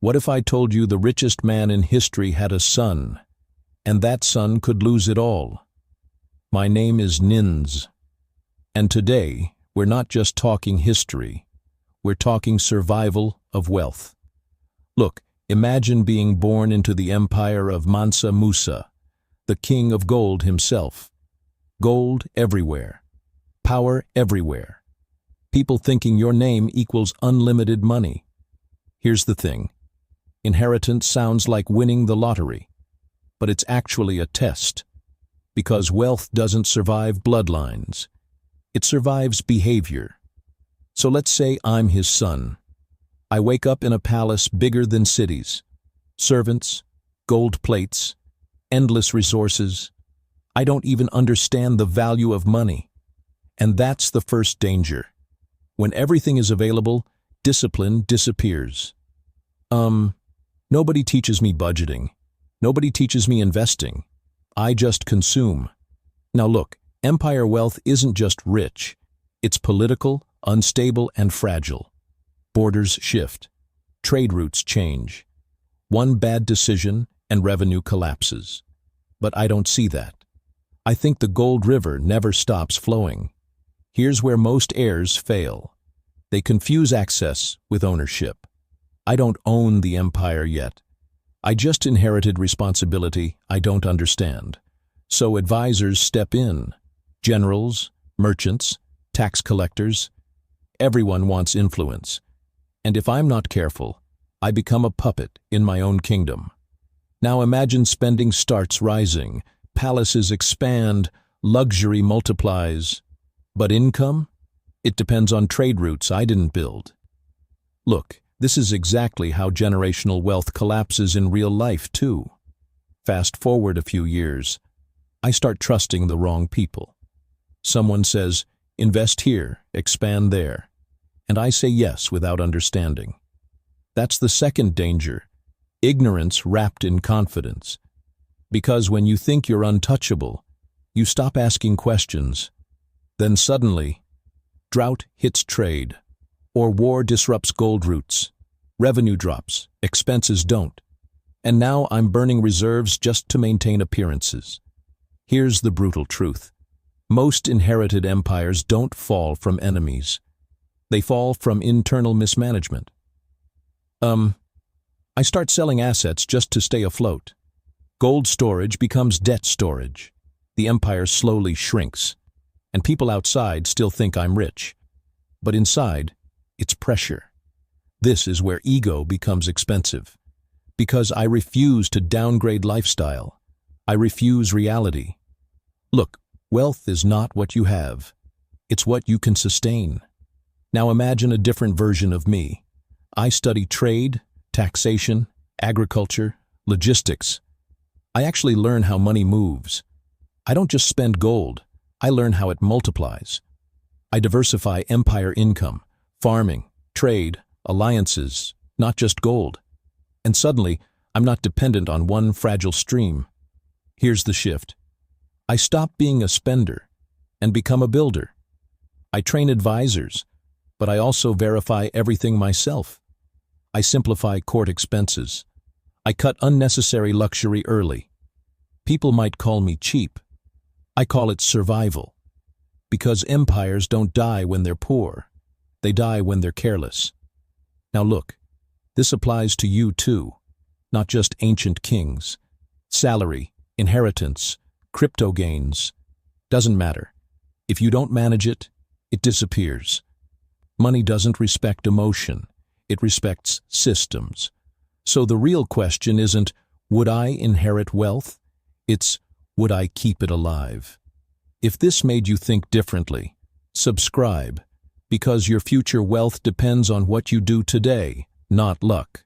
What if I told you the richest man in history had a son, and that son could lose it all? My name is Nins, and today we're not just talking history, we're talking survival of wealth. Look, imagine being born into the empire of Mansa Musa, the king of gold himself. Gold everywhere, power everywhere. People thinking your name equals unlimited money. Here's the thing. Inheritance sounds like winning the lottery, but it's actually a test. Because wealth doesn't survive bloodlines. It survives behavior. So let's say I'm his son. I wake up in a palace bigger than cities. Servants, gold plates, endless resources. I don't even understand the value of money. And that's the first danger. When everything is available, discipline disappears. Nobody teaches me budgeting. Nobody teaches me investing. I just consume. Now look, empire wealth isn't just rich. It's political, unstable, and fragile. Borders shift. Trade routes change. One bad decision and revenue collapses. But I don't see that. I think the gold river never stops flowing. Here's where most heirs fail. They confuse access with ownership. I don't own the empire yet. I just inherited responsibility I don't understand. So advisors step in. Generals, merchants, tax collectors. Everyone wants influence. And if I'm not careful, I become a puppet in my own kingdom. Now imagine spending starts rising, palaces expand, luxury multiplies. But income? It depends on trade routes I didn't build. Look, this is exactly how generational wealth collapses in real life, too. Fast forward a few years, I start trusting the wrong people. Someone says, invest here, expand there. And I say yes without understanding. That's the second danger, ignorance wrapped in confidence. Because when you think you're untouchable, you stop asking questions. Then suddenly, drought hits trade, or war disrupts gold routes. Revenue drops, expenses don't. And now I'm burning reserves just to maintain appearances. Here's the brutal truth. Most inherited empires don't fall from enemies. They fall from internal mismanagement. I start selling assets just to stay afloat. Gold storage becomes debt storage. The empire slowly shrinks. And people outside still think I'm rich. But inside, it's pressure. This is where ego becomes expensive. Because I refuse to downgrade lifestyle. I refuse reality. Look, wealth is not what you have. It's what you can sustain. Now imagine a different version of me. I study trade, taxation, agriculture, logistics. I actually learn how money moves. I don't just spend gold. I learn how it multiplies. I diversify empire income, farming, trade, alliances, not just gold. And suddenly, I'm not dependent on one fragile stream. Here's the shift. I stop being a spender and become a builder. I train advisors, but I also verify everything myself. I simplify court expenses. I cut unnecessary luxury early. People might call me cheap. I call it survival. Because empires don't die when they're poor. They die when they're careless. Now look, this applies to you too, not just ancient kings. Salary, inheritance, crypto gains, doesn't matter. If you don't manage it, it disappears. Money doesn't respect emotion, it respects systems. So the real question isn't, would I inherit wealth? It's, would I keep it alive? If this made you think differently, subscribe, because your future wealth depends on what you do today, not luck.